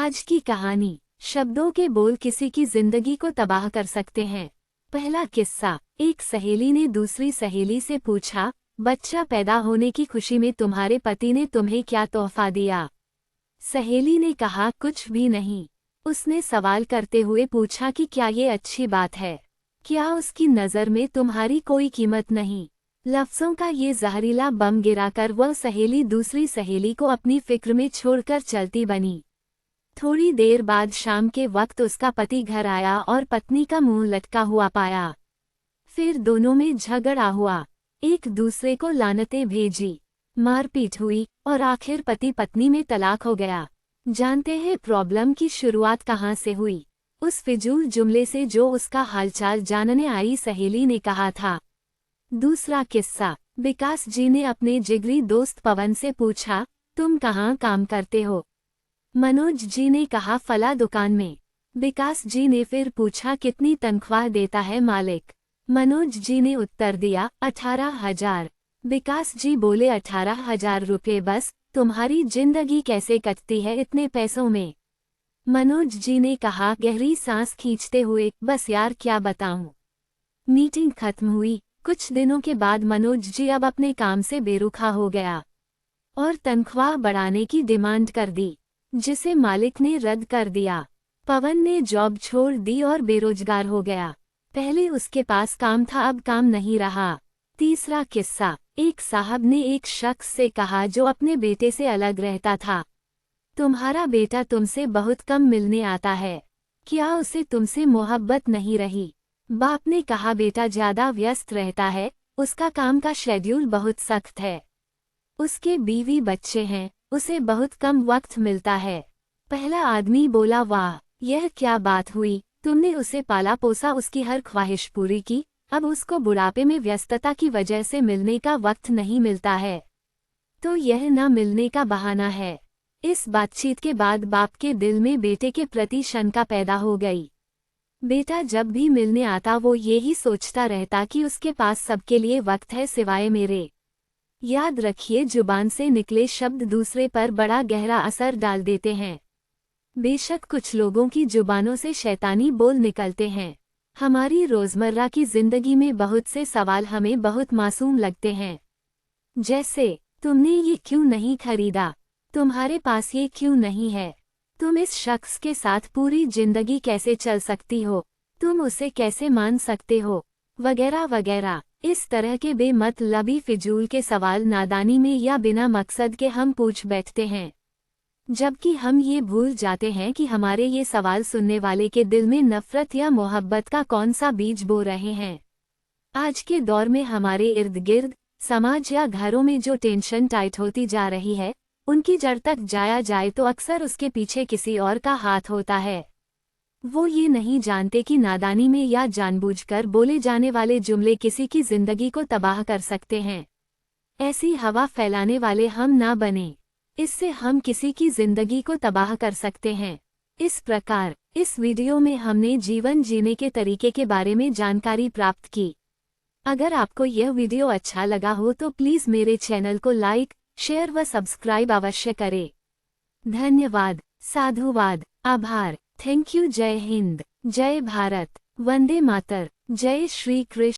आज की कहानी। शब्दों के बोल किसी की जिंदगी को तबाह कर सकते हैं। पहला किस्सा। एक सहेली ने दूसरी सहेली से पूछा, बच्चा पैदा होने की खुशी में तुम्हारे पति ने तुम्हें क्या तोहफा दिया? सहेली ने कहा, कुछ भी नहीं। उसने सवाल करते हुए पूछा कि क्या ये अच्छी बात है? क्या उसकी नज़र में तुम्हारी कोई कीमत नहीं? लफ्ज़ों का ये जहरीला बम गिराकर वह सहेली दूसरी सहेली को अपनी फिक्र में छोड़कर चलती बनी। थोड़ी देर बाद शाम के वक्त उसका पति घर आया और पत्नी का मुंह लटका हुआ पाया। फिर दोनों में झगड़ा हुआ, एक दूसरे को लानतें भेजी, मारपीट हुई और आखिर पति पत्नी में तलाक हो गया। जानते हैं प्रॉब्लम की शुरुआत कहाँ से हुई? उस फिजूल जुमले से जो उसका हालचाल जानने आई सहेली ने कहा था। दूसरा किस्सा। विकास जी ने अपने जिगरी दोस्त पवन से पूछा, तुम कहाँ काम करते हो? मनोज जी ने कहा, फला दुकान में। विकास जी ने फिर पूछा, कितनी तनख्वाह देता है मालिक? मनोज जी ने उत्तर दिया, 18,000। विकास जी बोले, 18,000 रुपये बस? तुम्हारी जिंदगी कैसे कटती है इतने पैसों में? मनोज जी ने कहा गहरी सांस खींचते हुए, बस यार क्या बताऊं। मीटिंग खत्म हुई। कुछ दिनों के बाद मनोज जी अब अपने काम से बेरुखा हो गया और तनख्वाह बढ़ाने की डिमांड कर दी, जिसे मालिक ने रद्द कर दिया। पवन ने जॉब छोड़ दी और बेरोजगार हो गया। पहले उसके पास काम था, अब काम नहीं रहा। तीसरा किस्सा। एक साहब ने एक शख्स से कहा जो अपने बेटे से अलग रहता था, तुम्हारा बेटा तुमसे बहुत कम मिलने आता है, क्या उसे तुमसे मोहब्बत नहीं रही? बाप ने कहा, बेटा ज्यादा व्यस्त रहता है, उसका काम का शेड्यूल बहुत सख्त है, उसके बीवी बच्चे हैं, उसे बहुत कम वक्त मिलता है। पहला आदमी बोला, वाह यह क्या बात हुई, तुमने उसे पाला पोसा, उसकी हर ख्वाहिश पूरी की, अब उसको बुढ़ापे में व्यस्तता की वजह से मिलने का वक्त नहीं मिलता है, तो यह न मिलने का बहाना है। इस बातचीत के बाद बाप के दिल में बेटे के प्रति शंका पैदा हो गई। बेटा जब भी मिलने आता वो यही सोचता रहता कि उसके पास सबके लिए वक्त है सिवाय मेरे। याद रखिए, जुबान से निकले शब्द दूसरे पर बड़ा गहरा असर डाल देते हैं। बेशक कुछ लोगों की जुबानों से शैतानी बोल निकलते हैं। हमारी रोजमर्रा की जिंदगी में बहुत से सवाल हमें बहुत मासूम लगते हैं, जैसे तुमने ये क्यों नहीं खरीदा, तुम्हारे पास ये क्यों नहीं है, तुम इस शख्स के साथ पूरी जिंदगी कैसे चल सकती हो, तुम उसे कैसे मान सकते हो, वगैरह वगैरह। इस तरह के बेमतलबी फिजूल के सवाल नादानी में या बिना मकसद के हम पूछ बैठते हैं, जबकि हम ये भूल जाते हैं कि हमारे ये सवाल सुनने वाले के दिल में नफरत या मोहब्बत का कौन सा बीज बो रहे हैं। आज के दौर में हमारे इर्द गिर्द, समाज या घरों में जो टेंशन टाइट होती जा रही है, उनकी जड़ तक जाया जाए तो अक्सर उसके पीछे किसी और का हाथ होता है। वो ये नहीं जानते कि नादानी में या जानबूझकर बोले जाने वाले जुमले किसी की जिंदगी को तबाह कर सकते हैं। ऐसी हवा फैलाने वाले हम ना बने, इससे हम किसी की जिंदगी को तबाह कर सकते हैं। इस प्रकार इस वीडियो में हमने जीवन जीने के तरीके के बारे में जानकारी प्राप्त की। अगर आपको यह वीडियो अच्छा लगा हो तो प्लीज़ मेरे चैनल को लाइक, शेयर व सब्सक्राइब अवश्य करें। धन्यवाद, साधुवाद, आभार, थैंक यू। जय हिंद, जय भारत, वंदे मातर, जय श्री कृष्ण।